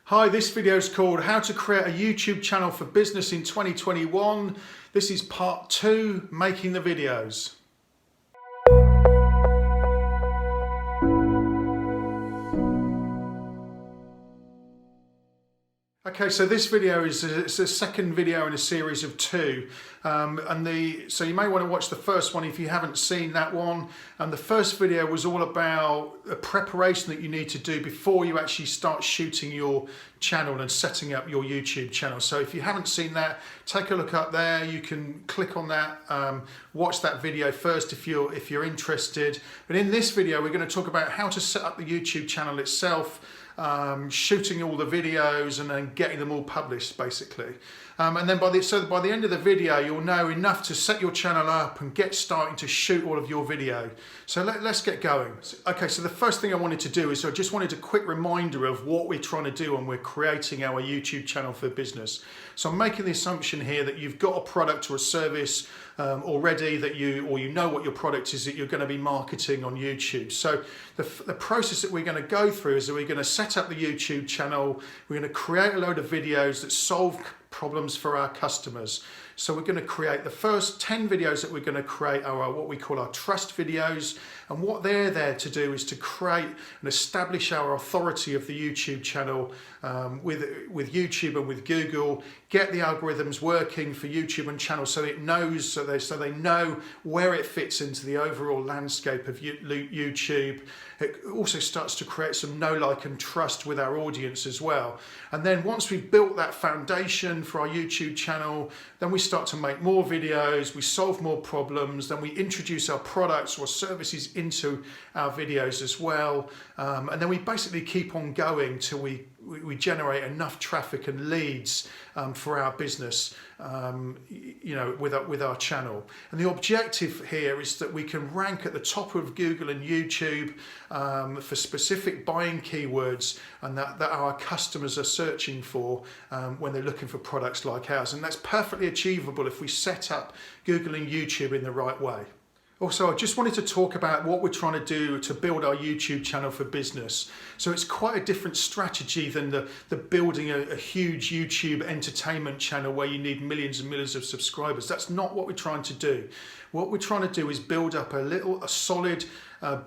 Hi, this video is called How to Create a YouTube Channel for Business in 2021. This is part 2, making the videos. Okay, so this video is a second video in a series of 2, so you may want to watch the first one if you haven't seen that one. And the first video was all about the preparation that you need to do before you actually start shooting your channel and setting up your YouTube channel. So if you haven't seen that, take a look up there. You can click on that, watch that video first if you're interested. But in this video, we're going to talk about how to set up the YouTube channel itself. Shooting all the videos and then getting them all published, basically. And then by the end of the video, you'll know enough to set your channel up and get starting to shoot all of your video. So let's get going. Okay, so the first thing I wanted to do is I just wanted a quick reminder of what we're trying to do when we're creating our YouTube channel for business. So I'm making the assumption here that you've got a product or a service already that you know what your product is that you're going to be marketing on YouTube. So the process that we're going to go through is that we're going to set up the YouTube channel. We're going to create a load of videos that solve problems for our customers. So we're going to create the first 10 videos that we're going to create are what we call our trust videos. And what they're there to do is to create and establish our authority of the YouTube channel with YouTube and with Google, get the algorithms working for YouTube and channel so it knows, so they know where it fits into the overall landscape of YouTube. It also starts to create some know, like and trust with our audience as well. And then once we've built that foundation for our YouTube channel, then we start to make more videos, we solve more problems, then we introduce our products or services into our videos as well. And then we basically keep on going till we generate enough traffic and leads for our business, with our channel. And the objective here is that we can rank at the top of Google and YouTube for specific buying keywords and that our customers are searching for when they're looking for products like ours. And that's perfectly achievable if we set up Google and YouTube in the right way. Also, I just wanted to talk about what we're trying to do to build our YouTube channel for business. So it's quite a different strategy than the building a huge YouTube entertainment channel where you need millions and millions of subscribers. That's not what we're trying to do. What we're trying to do is build up a solid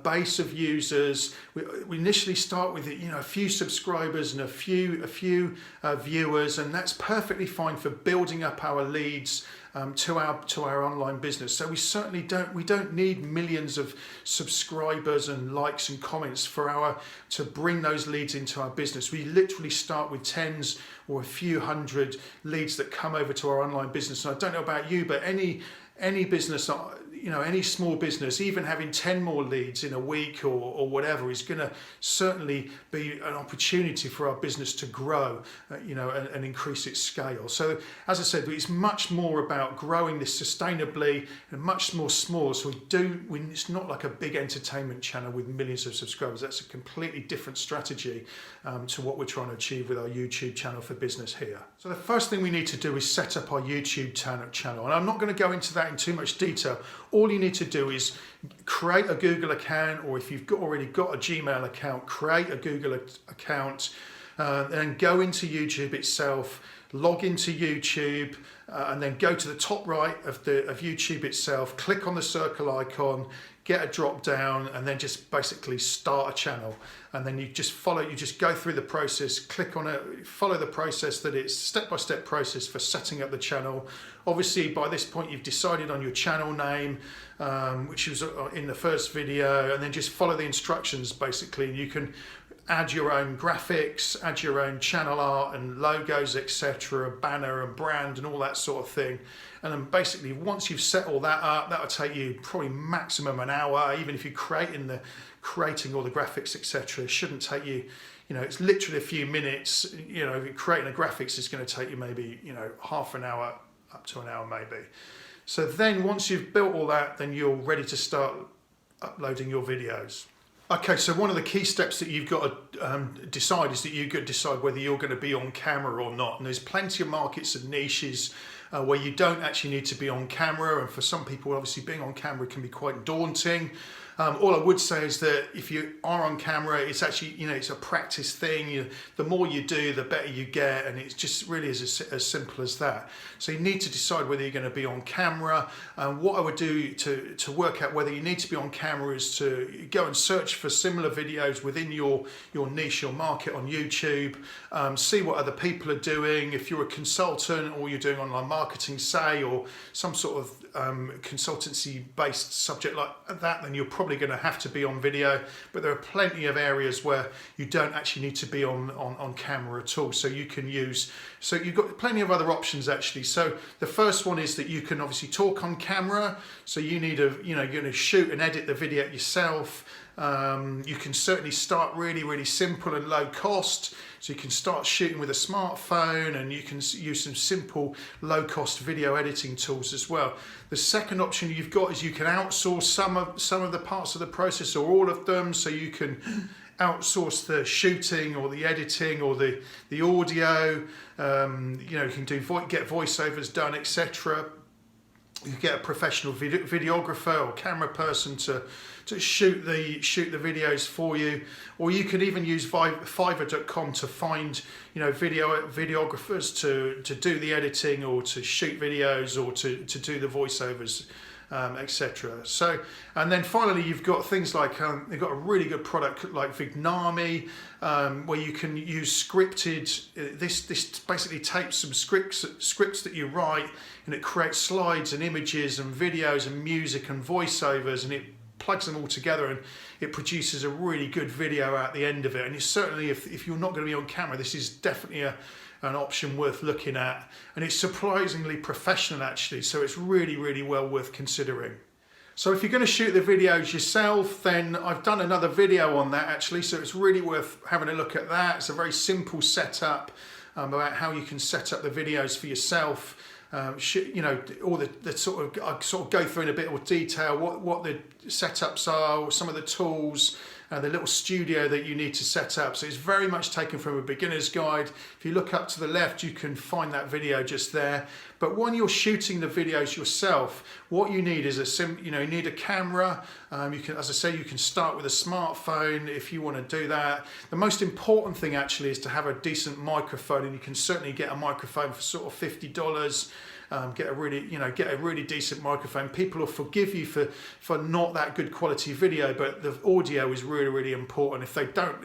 base of users. We initially start with a few subscribers and a few viewers, and that's perfectly fine for building up our leads to our online business. So we certainly don't need millions of subscribers and likes and comments to bring those leads into our business. We literally start with tens or a few hundred leads that come over to our online business. And I don't know about you, but any business, any small business, even having 10 more leads in a week or whatever is going to certainly be an opportunity for our business to grow, and increase its scale. So as I said, it's much more about growing this sustainably and much more small. So it's not like a big entertainment channel with millions of subscribers. That's a completely different strategy to what we're trying to achieve with our YouTube channel for business here. So the first thing we need to do is set up our YouTube channel. And I'm not going to go into that in too much detail. All you need to do is create a Google account, or if you've already got a Gmail account, create a Google account, and go into YouTube itself, log into YouTube, and then go to the top right of YouTube itself, click on the circle icon, get a drop down, and then just basically start a channel. And then you just go through the process, click on it, follow the process that it's step-by-step process for setting up the channel. Obviously, by this point, you've decided on your channel name, which was in the first video, and then just follow the instructions, basically. You can add your own graphics, add your own channel art and logos, etc., a banner and brand and all that sort of thing. And then basically once you've set all that up, that'll take you probably maximum an hour. Even if you're creating all the graphics, etc., it shouldn't take you, it's literally a few minutes. If you're creating the graphics, it's going to take you maybe, half an hour up to an hour maybe. So then once you've built all that, then you're ready to start uploading your videos. Okay, so one of the key steps that you've got to decide is that you've got to decide whether you're going to be on camera or not. And there's plenty of markets and niches where you don't actually need to be on camera. And for some people, obviously being on camera can be quite daunting. All I would say is that if you are on camera, it's actually, it's a practice thing. The more you do, the better you get, and it's just really as simple as that. So you need to decide whether you're going to be on camera. What I would do to work out whether you need to be on camera is to go and search for similar videos within your niche, your market on YouTube. See what other people are doing. If you're a consultant or you're doing online marketing, say, or some sort of consultancy based subject like that, then you're probably going to have to be on video. But there are plenty of areas where you don't actually need to be on camera at all, so you can use, so you've got plenty of other options actually. So the first one is that you can obviously talk on camera, so you need you're going to shoot and edit the video yourself. You can certainly start really simple and low cost, so you can start shooting with a smartphone, and you can use some simple low cost video editing tools as well. The second option you've got is you can outsource some of the parts of the process, or all of them, so you can outsource the shooting or the editing or the audio. You can get voiceovers done, etc. You can get a professional videographer or camera person to shoot the videos for you, or you can even use Fiverr.com to find videographers to do the editing, or to shoot videos, or to do the voiceovers, etc. So, and then finally you've got things like they've got a really good product like Vignami, where you can use scripted. This basically takes some scripts that you write, and it creates slides and images and videos and music and voiceovers, and it plugs them all together, and it produces a really good video at the end of it. And it's certainly, if you're not going to be on camera, this is definitely an option worth looking at, and it's surprisingly professional actually, so it's really well worth considering. So if you're going to shoot the videos yourself, then I've done another video on that actually, so it's really worth having a look at that. It's a very simple setup about how you can set up the videos for yourself. All the sort of go through in a bit more detail what the setups are, some of the tools, the little studio that you need to set up. So it's very much taken from a beginner's guide. If you look up to the left, you can find that video just there. But when you're shooting the videos yourself, what you need is you need a camera. You can, as I say, you can start with a smartphone if you want to do that. The most important thing actually is to have a decent microphone, and you can certainly get a microphone for sort of $50. Get a really decent microphone. People will forgive you for not that good quality video, but the audio is really important. If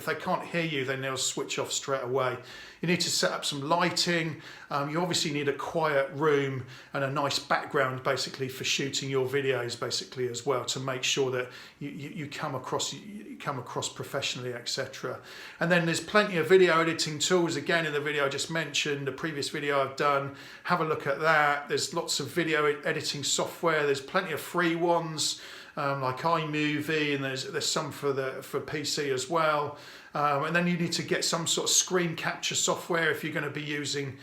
they can't hear you, then they'll switch off straight away. You need to set up some lighting. You obviously need a quiet room and a nice background basically for shooting your videos basically as well, to make sure that you come across professionally, etc. And then there's plenty of video editing tools, again in the video I just mentioned, the previous video I've done. Have a look at that. There's lots of video editing software. There's plenty of free ones like iMovie, and there's some for PC as well. And then you need to get some sort of screen capture software if you're going to be using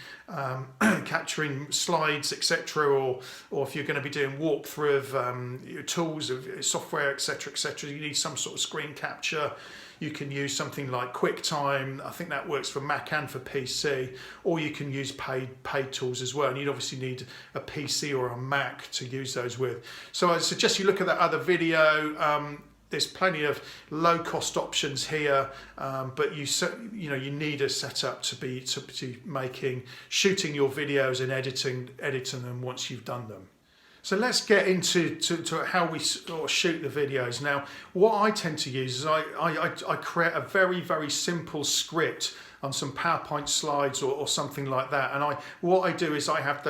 capturing slides, etc., or if you're going to be doing walkthrough of tools of software, etc. You need some sort of screen capture. You can use something like QuickTime. I think that works for Mac and for PC, or you can use paid tools as well. And you'd obviously need a PC or a Mac to use those with. So I suggest you look at that other video. There's plenty of low-cost options here, but you need a setup to be shooting your videos and editing them once you've done them. So let's get into how we sort of shoot the videos. Now, what I tend to use is I create a very simple script on some PowerPoint slides or something like that. And what I do is I have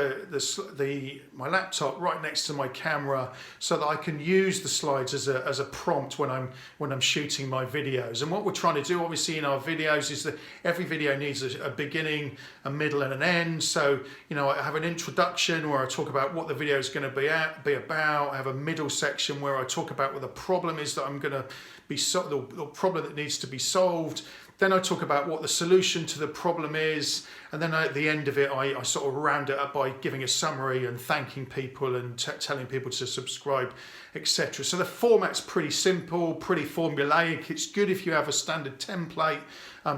my laptop right next to my camera, so that I can use the slides as a prompt when I'm shooting my videos. And what we're trying to do, obviously, in our videos is that every video needs a beginning, a middle, and an end. So I have an introduction where I talk about what the video is going to be about. I have a middle section where I talk about what the problem is that I'm going to be the problem that needs to be solved. Then I talk about what the solution to the problem is, and then at the end of it I sort of round it up by giving a summary and thanking people and telling people to subscribe, etc. So the format's pretty simple, pretty formulaic. It's good if you have a standard template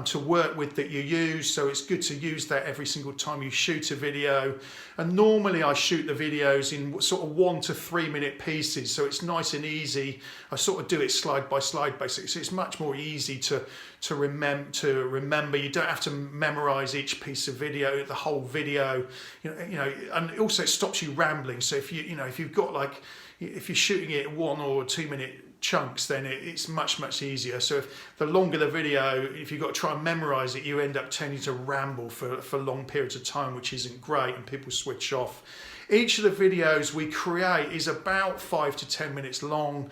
to work with that you use, so it's good to use that every single time you shoot a video. And normally I shoot the videos in sort of 1 to 3 minute pieces, so it's nice and easy. I sort of do it slide by slide basically, so it's much more easy to remember. You don't have to memorize each piece of video, the whole video, and also it stops you rambling. So if you've got like, if you're shooting it 1 or 2 minute chunks, then it's much easier. So if the longer the video, if you've got to try and memorize it, you end up tending to ramble for long periods of time, which isn't great, and people switch off. Each of the videos we create is about 5 to 10 minutes long,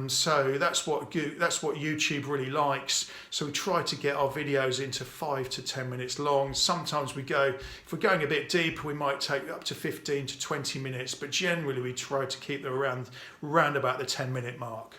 so that's what YouTube really likes. So we try to get our videos into 5 to 10 minutes long. Sometimes if we're going a bit deeper, we might take up to 15 to 20 minutes, but generally we try to keep them around about the 10-minute mark.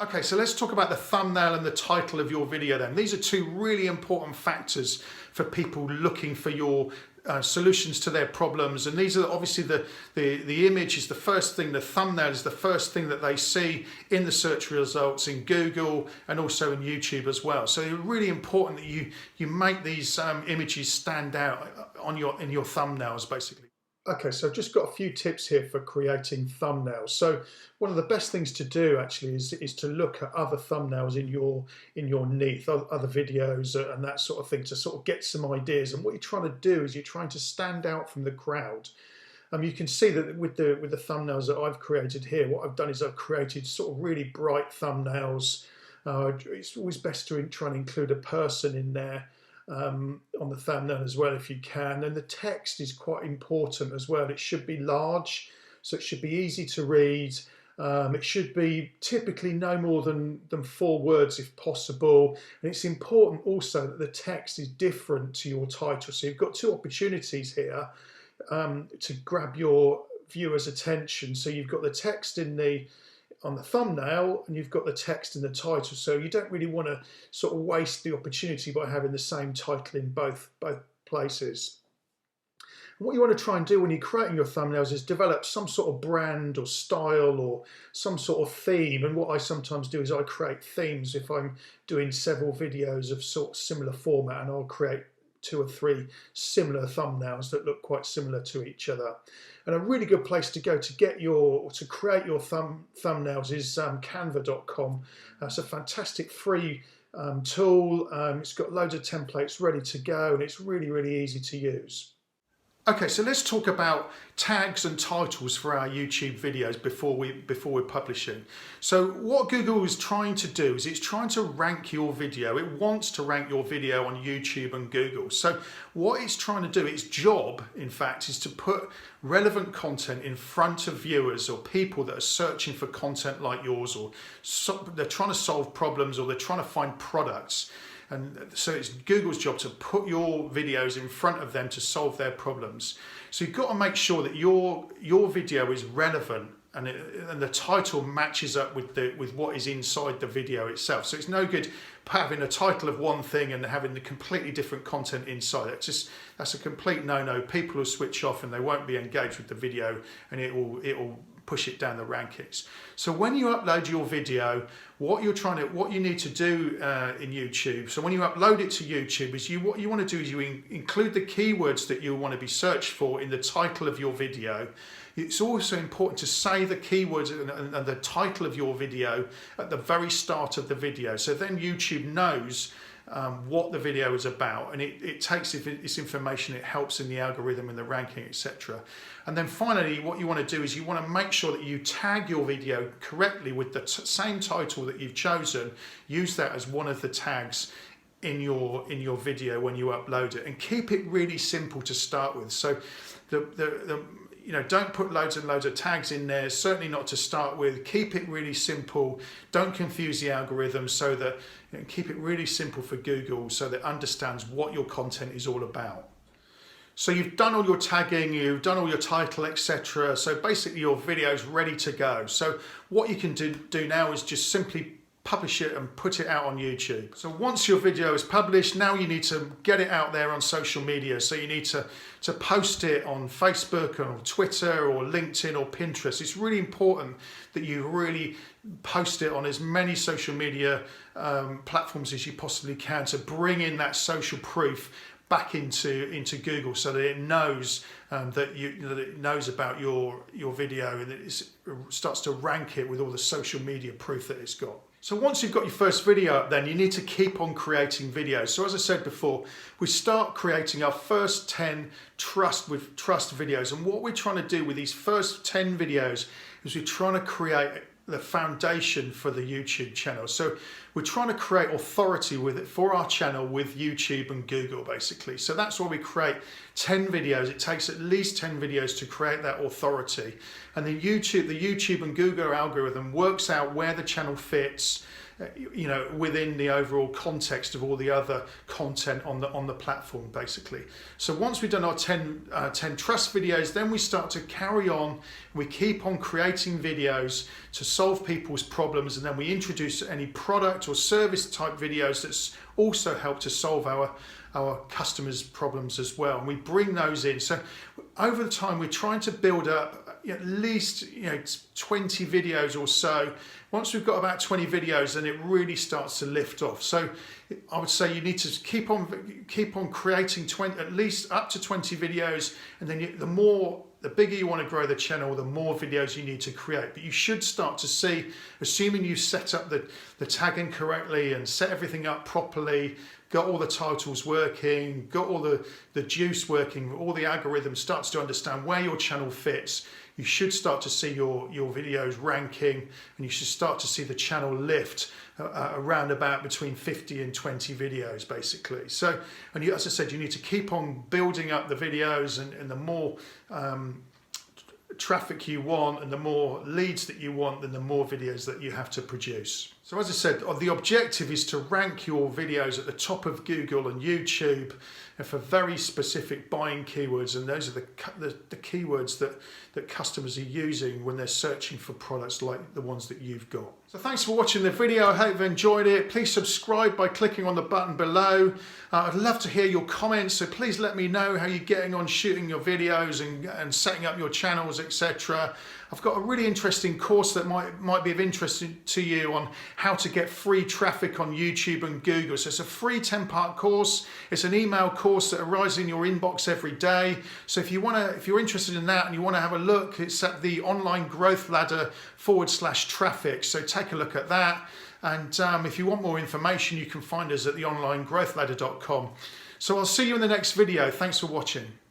Okay, so let's talk about the thumbnail and the title of your video then. These are two really important factors for people looking for your solutions to their problems, and these are obviously the image is the first thing, the thumbnail is the first thing that they see in the search results in Google and also in YouTube as well. So it's really important that you make these images stand out in your thumbnails basically. Okay, so I've just got a few tips here for creating thumbnails. So one of the best things to do actually is to look at other thumbnails in your niche, other videos and that sort of thing, to sort of get some ideas. And what you're trying to do is you're trying to stand out from the crowd. You can see that with the thumbnails that I've created here, what I've done is I've created sort of really bright thumbnails. It's always best to try and include a person in there on the thumbnail as well if you can. And the text is quite important as well. It should be large, so it should be easy to read. It should be typically no more than 4 words if possible. And it's important also that the text is different to your title. So you've got 2 opportunities here to grab your viewer's attention. So you've got the text on the thumbnail and you've got the text in the title, so you don't really want to sort of waste the opportunity by having the same title in both places. And what you want to try and do when you're creating your thumbnails is develop some sort of brand or style or some sort of theme. And what I sometimes do is I create themes if I'm doing several videos of sort of similar format, and I'll create 2 or 3 similar thumbnails that look quite similar to each other. And a really good place to go to create your thumbnails is canva.com. It's a fantastic free tool. It's got loads of templates ready to go, and it's really easy to use. Okay, so let's talk about tags and titles for our YouTube videos before we're publishing. So what Google is trying to do is it's trying to rank your video. It wants to rank your video on YouTube and Google. So what it's trying to do, its job, in fact, is to put relevant content in front of viewers or people that are searching for content like yours, or they're trying to solve problems, or they're trying to find products. And so it's Google's job to put your videos in front of them to solve their problems. So you've got to make sure that your video is relevant and the title matches up with what is inside the video itself. So it's no good having a title of one thing and having the completely different content inside. That's a complete no-no. People will switch off and they won't be engaged with the video, and it will push it down the rankings. So when you upload your video, what you need to do in YouTube, so when you upload it to YouTube, is what you want to do is you include the keywords that you want to be searched for in the title of your video. It's also important to say the keywords and the title of your video at the very start of the video, so then YouTube knows what the video is about, and it takes this information, it helps in the algorithm and the ranking, etc. And then finally, what you want to do is you want to make sure that you tag your video correctly with the same title that you've chosen. Use that as one of the tags in your video when you upload it, and keep it really simple to start with. So don't put loads and loads of tags in there, certainly not to start with. Keep it really simple. Don't confuse the algorithm, so that keep it really simple for Google so that it understands what your content is all about. So you've done all your tagging, you've done all your title, etc. So basically your video is ready to go. So what you can do now is just simply publish it and put it out on YouTube. So once your video is published, now you need to get it out there on social media. So you need to post it on Facebook or Twitter or LinkedIn or Pinterest. It's really important that you really post it on as many social media platforms as you possibly can to bring in that social proof back into Google, so that it knows that it knows about your video, and it starts to rank it with all the social media proof that it's got. So once you've got your first video up, then you need to keep on creating videos. So as I said before, we start creating our first 10 trust videos, and what we're trying to do with these first 10 videos is we're trying to create the foundation for the YouTube channel. So we're trying to create authority for our channel with YouTube and Google, basically. So that's why we create 10 videos. It takes at least 10 videos to create that authority. And the YouTube and Google algorithm works out where the channel fits, within the overall context of all the other content on the platform, basically. So once we've done our 10 trust videos, then we start to carry on. We keep on creating videos to solve people's problems, and then we introduce any product or service type videos that's also help to solve our customers' problems as well, and we bring those in. So over the time, we're trying to build up at least 20 videos or so. Once we've got about 20 videos, then it really starts to lift off. So I would say you need to keep on creating at least up to 20 videos, and then the bigger you want to grow the channel, the more videos you need to create. But you should start to see, assuming you set up the tagging correctly and set everything up properly, got all the titles working, got all the juice working, all the algorithm starts to understand where your channel fits, you should start to see your videos ranking, and you should start to see the channel lift around about between 50 and 20 videos, basically. So, and as I said, you need to keep on building up the videos, and the more traffic you want and the more leads that you want, then the more videos that you have to produce. So as I said, the objective is to rank your videos at the top of Google and YouTube, and for very specific buying keywords, and those are the keywords that customers are using when they're searching for products like the ones that you've got. So thanks for watching the video. I hope you've enjoyed it. Please subscribe by clicking on the button below. I'd love to hear your comments, so please let me know how you're getting on shooting your videos and setting up your channels, etc. I've got a really interesting course that might be of interest to you on how to get free traffic on YouTube and Google. So it's a free 10-part course. It's an email course that arrives in your inbox every day. So if you're interested in that and you want to have a look, it's at the online growth ladder /traffic. So take a look at that. And if you want more information, you can find us at theonlinegrowthladder.com. So I'll see you in the next video. Thanks for watching.